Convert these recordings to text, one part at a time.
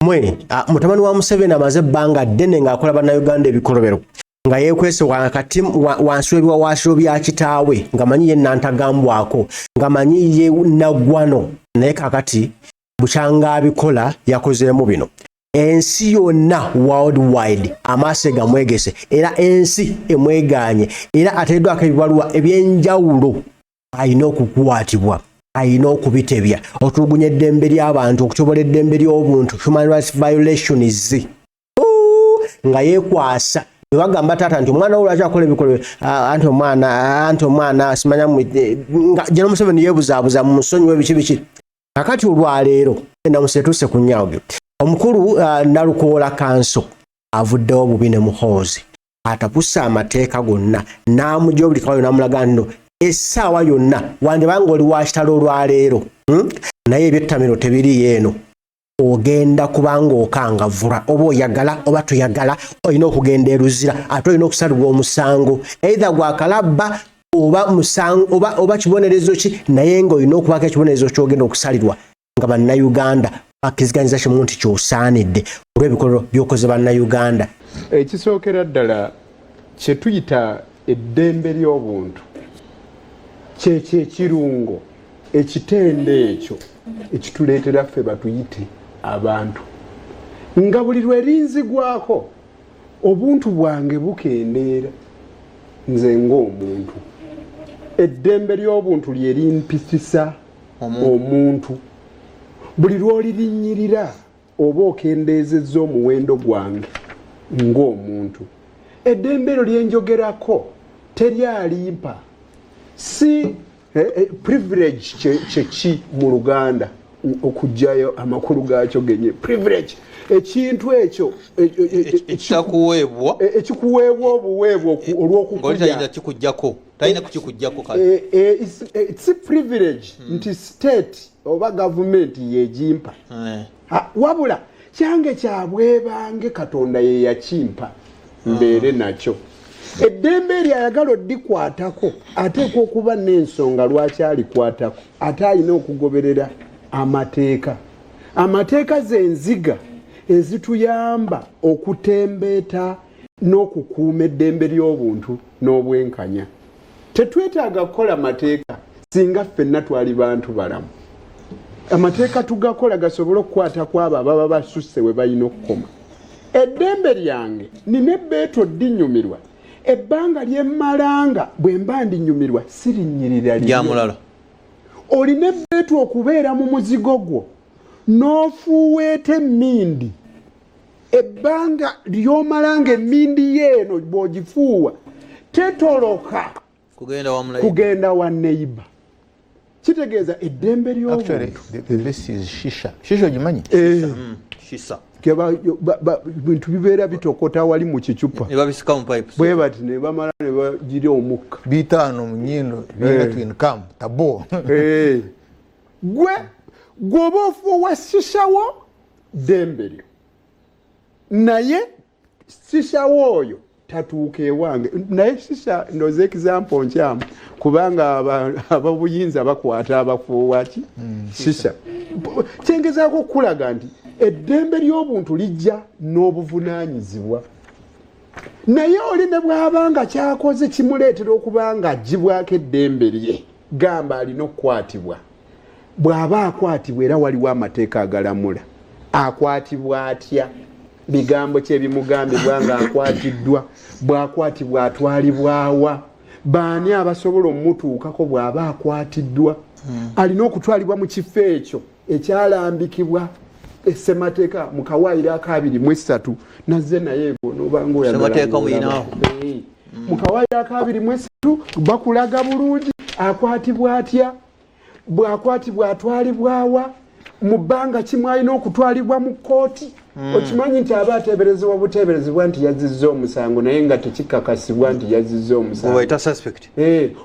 mwe mutamani wa Museveni amaze bbanga ddene ng'akola bannayuganda ebikolobero nga yeekwese wakati wansi w'ebiwawaatiro bya kitaawe nga manyi ye nantagambwako nga manyi ye naggwano naye kakati bukyanga abikola yakozeemu bino. Ensi yonna worldwide amaaso gamwegese era ensi emwegaanye era ateereddwako ebibaluwa ebyenjawulo alina okukwatibwa alina okubitebya otulugunya eddembe ly'abantu okutobola eddembe ly'obuntu human rights violations nga yeekwasa bagamba taata nti omwana wo lwaki akola ebikolwa anti omwana simanya nga General Museveni yeebuzaabuza mu nsonyiwe biki kakati olwaleero namuseetuse ku nnyawge omukulu Nalukoola Kanso avuddewo bubi ne muhoozi atapusa amateeka gonna n'amugya buli kawayo n'amulaga nno essaawa yonna wandibanga oli wa kitalo olwaleero naye ebyettamiro tebiriyo eno ogenda kubanga okangavula oba oyagala oba toyagala olina okugenda eruzira ate olina okusalibwa omusango either gwakalabba oba musango oba kibonerezo ki naye ng'olina okubako ekibonerezo ky'ogenda okusalirwa nga bannayuganda bakkirizganyiza kimu nti ky'osaanidde olw'ebikolwa by'okoze bannayuganda. Ekisookera ddala kye tuyita eddembe ly'obuntu kyekyo ekirungo ekitende ekyo ekituleetera ffe batuyite abantu nga buli lwerinzigwako obuntu bwange bukendeera nze ng'omuntu eddembe ly'obuntu lyerimpitisa omuntu buli lw'olirinyirira oba okendeezezza omuwendo gwange ng'omuntu eddembe eryo lyenjogerako teryalimpa si privilege kyeki mu Luganda okujjayo amakulu gaakyo genye privilege ekintu ekyo ekikuweebwa obuweebwa olw'okukulya kikujjako talina kukikujjako kale si privilege nti state oba government yegimpa wabula kyange kyabwebange Katonda ye yakimpa mbeere nakyo eddembe eryo ayagala oddikwatako ateekwa okuba n'ensonga lwaki alikwatako ate alina okugoberera amateeka zenziga ezituyamba okutembeeta n'okukuuma eddembe ly'obuntu n'obwenkanya. Tetwetaaga kukola mateeka singa ffenna twali bantu balamu. Amateeka tugakola gasobole okukwata kwabo ababa basusse we balina okukoma. Eddembe lyange nina ebbeeto ddinyumirwa ebbanga lyemmalanga bwe mba ndinyumirwa sirinyirira lyamulala olina ebbeeto okubeera mu muzigo gwo n'ofuuweeta emmindi ebbanga ly'omalanga emmindi yeeno bw'ogifuuwa tetoloka kugenda wa neighbor. Kitegeeza eddembe ly'obuntu. Actually, the list is shisha. Shisha ogimanyi? Shisha. Bintu bibeera bitokota wali mu kicupa. Ne babisika mu pipes. Bwe bati ne bamala ne bagira omukka. Bitaano mu nnyindo bina twin cam tabo. Gwe gwoba ofuuwa shishawo ddembe lyo. Naye shishawo oyo tatuuka ewange. Naye shisha ndoze example nkyamu kubanga ababuyinza bakwata abafuuwa ki shisha. Kyengezaako okulaga nti eddembe ly'obuntu lijja n'obuvunaanyizibwa. Naye oli ne bw'abanga kyakoze kimuleetera okuba nga aggyibwako eddembe lye gamba alina okukwatibwa. Bw'aba akwatibwa era waliwo amateeka agalamula. Akwatibwa atya? Bigambo kye bimugambibwa nga akwatiddwa. Bw'akwatibwa atwalibwawa? Baani abasobola omutuukako bw'aba akwatiddwa? Alina okutwalibwa mu kifo ekyo ekyalambikibwa essemateeka mu Kawaayiro 23 nazze naye n'obanga oyagala mu Kawaayiro 23 bakulaga bulungi akwatibwa atya? Bw'akwatibwa atwalibwawa? Mu bbanga kimu alina okutwalibwa mu kkooti. Okimanyi nti aba ateeberezebwa buteeberezebwa nti yazizza omusango naye nga tekikakasibwa nti yazizza omusango.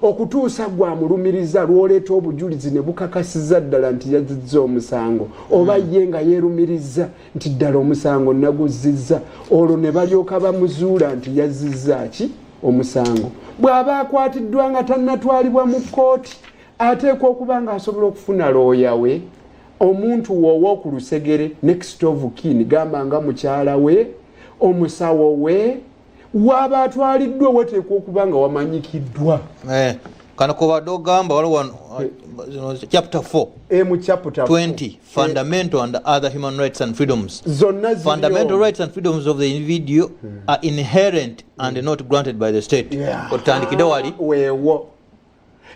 Okutuusa gwamulumiriza lw'oleeta obujulizi ne bukakasiza ddala nti yazizza omusango oba ye nga yeerumiriza nti ddala omusango naguzizza olwo ne balyoka bamuzuula nti yazizza ki omusango. Bw'aba akwatiddwa nga tannatwalibwa mu kkooti ateekwa okuba nga asobola okufuna looya we omuntu wowo ku lusegere next of kin gamba nga mukyala we omusawo we waba atwaliddwa wateekwa okuba nga wamanyikiddwa kano kobadde ogamba waliwo chapter 4 mu chapter 20 fundamental and other human rights and freedoms. Fundamental rights and freedoms of the individual are inherent and not granted by the state. Otandikide wali weewo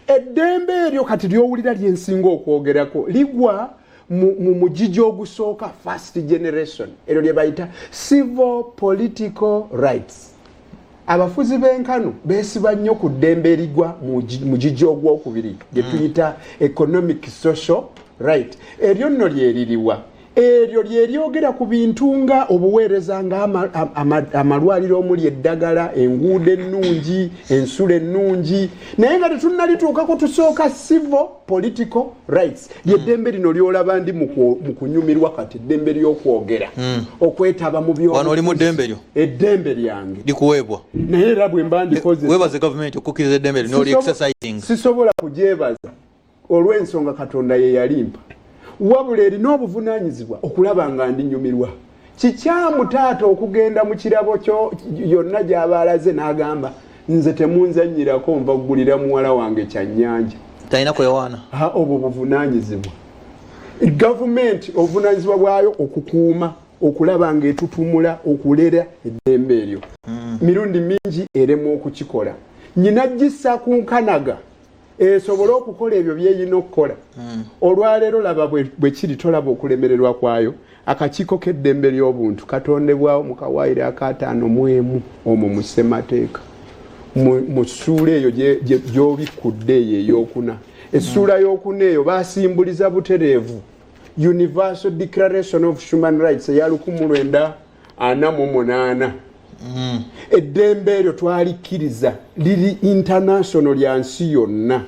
eddembe eryo kati lyowulira lyensinga okwogerako ligwa mu mugigi ogusooka first generation eryo lye bayita civil political rights. Abafuzi b'enkano beesiba nnyo ku ddembe erigwa mu mugigi ogwokubiri gye tuyita economic social right. Eryo nno lyeririwa eryo lyeryogera ku bintu nga obuweereza nga amalwaliro omuli eddagala enguudo ennungi ensula ennungi naye nga tetunnalituukako tusooka civil political rights lyeddembe lino lyolaba ndi mu kunyumirwa kati eddembe ly'okwogera okwetaba mu wano oli mu ddembe lyo eddembe lyange likuweebwa naye era bwe mba ndikozesa weebaze gavumenti okukkiriza eddembe lino oli exercising sisobola kugyebaza olw'ensonga Katonda ye yalimpa wabula erina obuvunaanyizibwa okulaba nga ndinyumirwa kikyamu taata okugenda mu kirabo kyo yonna gy'aba alaze n'agamba nze temunzannyirako nva kugulira muwala wange kyannyanja talina kwewaana obwo buvunaanyizibwa gavumenti obuvunaanyizibwa bwayo okukuuma okulaba nga etutumula okulera eddembe eryo mirundi mingi eremu okukikola nyina gissa ku nkanaga esobole okukola ebyo byeyina okukola olwaleero laba bwe kiri tolaba okulemererwa kwayo akakiiko k'eddembe ly'obuntu katondebwawo mu kawaayiro aka5 omwo mu ssemateeka mu ssuula eyo gy'obikudde eyo ey'okuna essuula y'okuna eyo baasimbuliza butereevu Universal Declaration of Human Rights eya 1948 eddembe eryo twalikkiriza liri international lya nsi yonna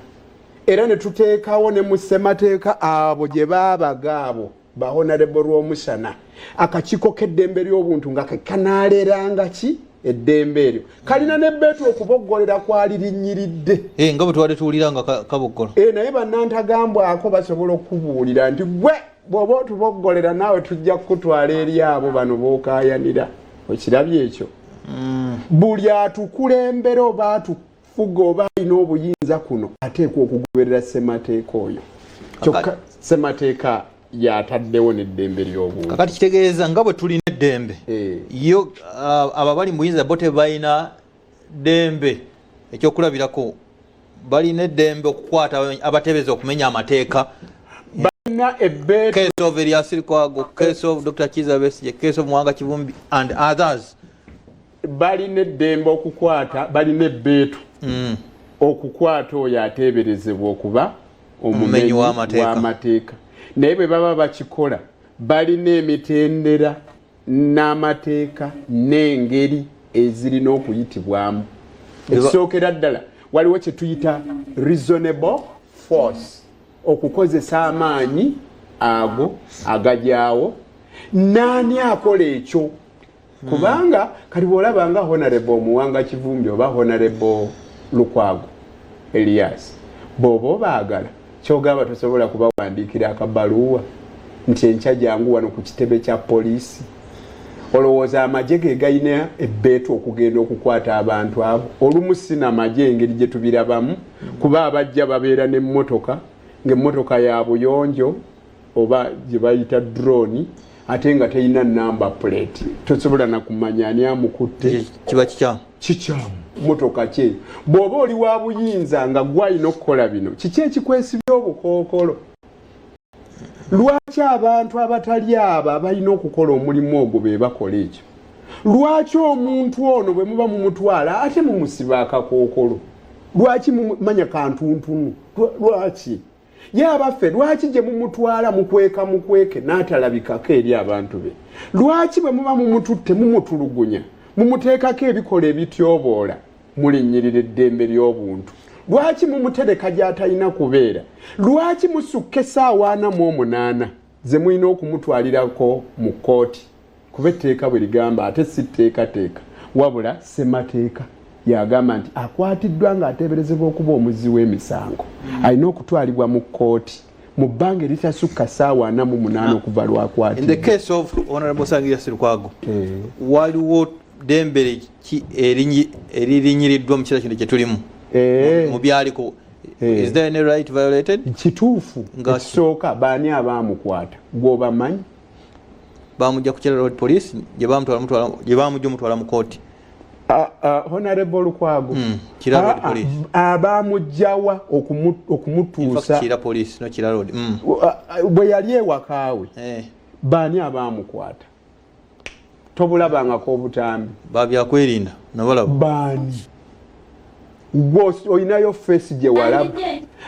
era ne tuteekawo ne mu ssemateeka abo gye baabaga abo bahonorable Rwomusana akakiiko k'eddembe ly'obuntu nga kanaaleeranga ki eddembe eryo kalina ne beetu okuboggolera kwali linnyiridde nga bwe twali tuwulira nga kaboggola naye bannantagambwako basobola okubuulira nti gwe bw'oba otuboggolera naawe tujja kukutwala eri abo bano b'okaayanira okirabye ekyo buli atukulembera oba atufuga oba alina obuyinza kuno ateekwa okugoberera ssemateeka oyo kyokka ssemateeka yataddewo n'eddembe ly'obuntu kakati kitegeeza nga bwe tulina eddembe yo abo bali mu buyinza bo tebalina ddembe ekyokulabirako balina eddembe okukwata abatebeza okumenya amateeka balina ebbeetu case of Elias Lukwago, case of Dr. Kizza Besigye, case of Mwanga Kivumbi and others balina eddembe okukwata balina ebbeetu okukwata oyo ateeberezebwa okuba omumenyi w'amateeka naye bwe baba bakikola balina emitendera n'amateeka n'engeri ezirina okuyitibwamu ekisookera ddala waliwo kye tuyita reasonable force okukozesa amaanyi ago agajyawo naani akola ekyo kubanga kati bw'olaba nga honorable Muwanga Kivumbi oba honorable Lukwago Elias bw'oba obaagala kyogamba tosobola kubawandiikira akabaluwa nti enkya jangu wano ku kitebe kya poliisi olowooza amagye ge galina ebbeetu okugenda okukwata abantu abo olumu sina amagye engeri gye tubirabamu kuba abajja babeera n'emmotoka ng'emmotoka ya buyonjo oba gye bayita drone ate nga teyina number plate tosobola na kumanya ani amukutte kiba kikyamu motoka kye bw'oba oli wa buyinza nga gwalina okukola bino kiki ekikwesibya obukookolo lwaki abantu abatali abo abalina okukola omulimu ogwo be bakola ekyo lwaki omuntu ono bwe muba mumutwala ate mumusiba akakookolo lwaki mumanya kantuntunu lwaki ye abaffe lwaki gye mumutwala mukweke n'atalabikako eri abantu be lwaki bwe muba mumututte mumutulugunya mumuteekako ebikola ebityoboola mulinnyirira eddembe ly'obuntu lwaki mumutereka gy'atalina kubeera lwaki musukka essaawa 48 ze mulina okumutwalirako mu kkooti kuba etteeka bwe ligamba ate si tteekateeka wabula ssemateeka yagamba nti akwatiddwa ng'ateeberezebwa okuba omuzzi w'emisango alina okutwalibwa mu kkooti mu bbanga eritasukka ssaawa 48 okuva lwakwatibwa. In the case of Honorable Sangira Sirukwago, waliwo Dembele eririnyiriddwa mu kiseera kino kye tulimu mu byaliko. Is there any right violated? Kituufu. Ekisooka baani abaamukwata gw'obamanyi? Bamujja ku Kira Road Police gye bamujja omutwala mu kooti. Honorable Lukwago. Kira Road Police. Abamujjawa okumutuusa. Kira Police, no Kira Road. Bwe yali ewakaawe. Baani abaamukwata? Tobulabangako obutambi. Babyakwerinda nabalaba. Baani. Oyinayo face gye walaba.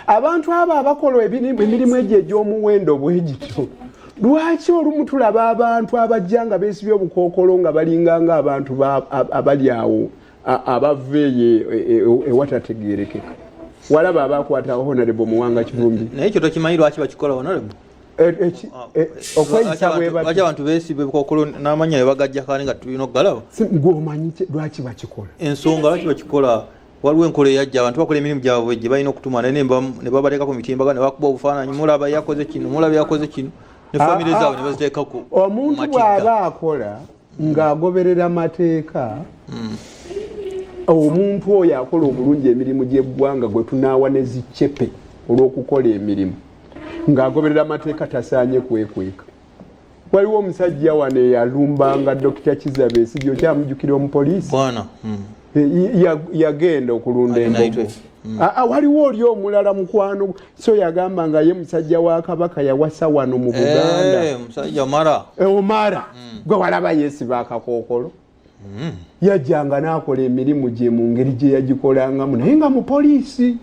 Abantu abo abakola emirimu egyo egy'omuwendo bwegityo. Lwaki olumu tulaba abantu abajja nga beesibye obukookolo nga balinganga abantu abali awo abaveeyo ewatategeerekeka. Walaba abakwata Honorable Muwanga Kivumbi. Naye ekyo tokimanyi lwaki bakikola Honorable? Okweyisa bwe lwaki abantu beesiba obukookolo n'amanya ne bagajja kandi nga tulina okugalaba? Ng'omanyi lwaki bakikola? Ensonga lwaki bakikola? Waliwo enkola eyajja abantu bakola emirimu gyabwe gye balina okutuma ne babateeka ku mitimbaga ne bakuba obufaananyi mulaba yakoze kino mulaba yakoze kino ne famire zaabwe ne baziteeka ku omuntu bw'aba akola ng'agoberera amateeka omuntu oyo akola obulungi emirimu gy'eggwanga gwe tunaawa ne zicepe olw'okukola emirimu ng'agoberera amateeka tasaanye kwekweka. Waliwo omusajja wano eyalumbanga Dr. Kiza Besigye okyamujjukira omupoliisi bwana yagenda okulunda embogo. Waliwo oli omulala mukwano so yagamba nga ye musajja wa Kabaka yawasa wano mu Buganda. Musajja Omara. Omara. Gwe walaba yeesiba akakookolo. Yajjanga n'akola emirimu gye mu ngeri gye yagikolangamu naye nga mupoliisi.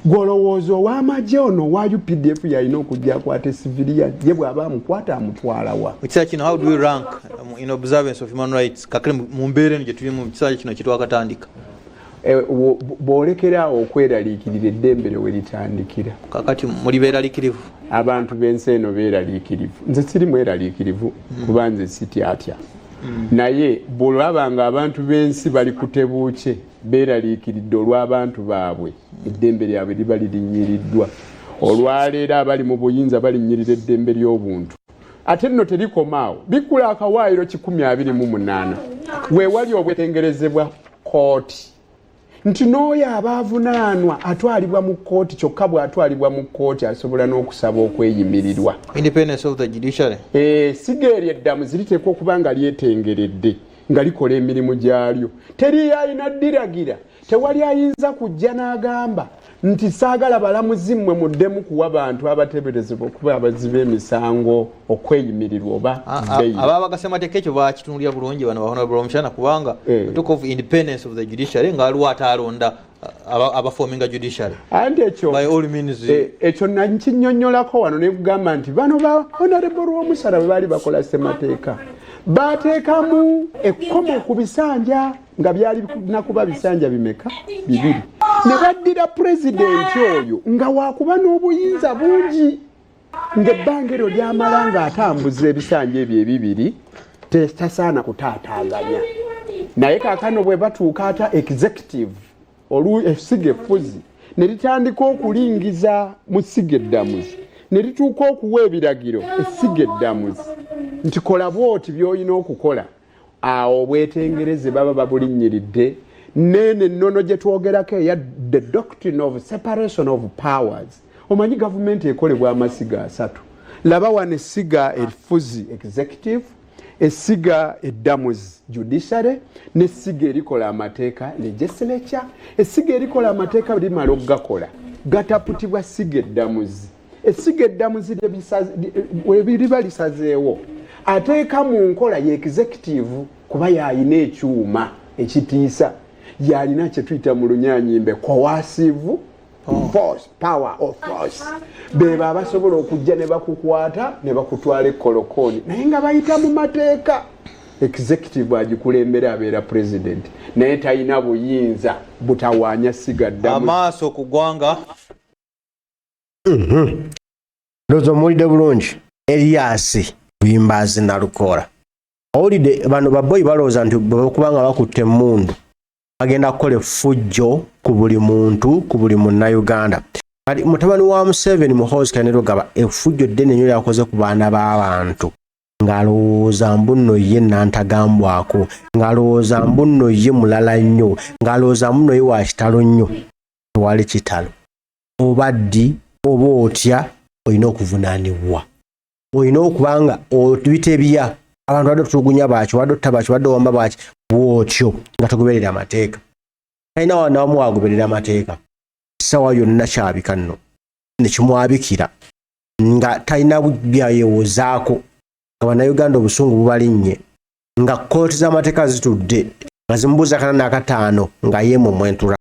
Gwolowooza ow'amagye ono owa UPDF yalina okujja akwate civilian ye bw'aba amukwata amutwala wa. Ekiseera kino how do we rank in observance of human rights kakale mu mbeera eno gye tuli mu kiseera kino kye twakatandika? Bw'olekeraawo okweraliikirira eddembe we litandikira. Kakati muli beeraliikirivu? Abantu b'ensi eno beeraliikirivu. Nze siri mweraliikirivu kuba nze sityatya. Naye bw'olaba nga abantu b'ensi bali ku tebuuke beeraliikiridde olw'abantu baabwe eddembe lyabwe liba lirinyiriddwa. Olwaleero abali mu buyinza balinnyirira eddembe ly'obuntu. Ate nno terikomaawo bikula akawaayiro 128 weewali obwetengerezebwa kooti nti n'oyo abaavunaanwa atwalibwa mu kooti kyokka bw'atwalibwa mu kooti asobola n'okusaba okweyimirirwa. Independence of the judiciary. Siga eryo eddamu ziriteekwa okuba nga lyetengeredde nga likola emirimu gyalyo. Teri alina ddiragira tewali ayinza kujja n'agamba nti saagala balamuzi mmwe muddemu kuwa bantu abateeberezebwa okuba abaziba emisango okweyimirirwa oba ababagassemateeka ekyo bakitunulira bulungi bano Honorable Omushana kubanga talk of independence of the judiciary nga aliwo atalonda abaforminga judiciary. Anti ekyo by all means ekyo nakinnyonnyolako wano ne kugamba nti bano ba Honorable Rwamusala bwe baali bakola ssemateeka bateekamu ekkomo ku bisanja nga byali nakuba bisanja bimeka 2 ne baddira pulezidenti oyo nga waakuba n'obuyinza bungi ng'ebbanga eryo lyamala ng'atambuza ebisanja ebyo 2 tasaana kutaataaganya. Naye kaakano bwe batuuka ata executive essiga effuzi ne litandika okulingiza mu ssiga eddamuzi ne lituuka okuwa ebiragiro essiga eddamuzi nti kola bwoti by'olina okukola. Awo obwetengereze baba babulinnyiridde nene nnono gye twogerako eya the doctrine of separation of powers. Omanyi gavumenti ekolebwa amasiga 3. Laba wano essiga effuzi executive, essiga eddamuzi judiciary, n'essiga erikola amateeka legislature. Essiga erikola amateeka limala okugakola gataputibwa ssiga eddamuzi. Essiga eddamuzi liba lisazeewo ateeka mu nkola ye executive kuba yalina ekyuma ekitiisa yalina kye tuyita mu lunyaanyimbe coercive force power of force. Beba abasobola okujja ne bakukwata ne bakutwala ekkolokoni naye nga bayita mu mateeka. Executive agikulembera abeera president naye talina buyinza butawaanya ssiga ddamu amaaso ku ggwanga. Ndozo mulide bulungi Elias Bimbazi Nalukola. Owulidde bano baboyi balowooza nti kubanga bakutte emmundu bagenda kukola effujjo ku buli muntu ku buli munnayuganda. kati mutabani wa Museveni Muhoozi Kainerugaba effujjo ddene nnyo lyakoze ku baana b'abantu ng'alowooza mbu nno ye nantagambwako ng'alowooza mbu nno ye mulala nnyo ng'alowooza mbu nno ye wa kitalo nnyo tewali kitalo oba ddi oba otya olina okuvunaanibwa olina okubanga obiyita ebya abantu badde tutulugunya baaki wadde otta baaki wadde owamba baaki bw'otyo nga togoberera amateeka talina wanawamu wagoberera amateeka essaawa yonna kyabika nno ne kimwabikira nga talina byayewozaako nga bannayuganda obusungu bubalinnye nga kkooti z'amateeka zitudde nga zimubuuza 45 nga yeemwe mwentura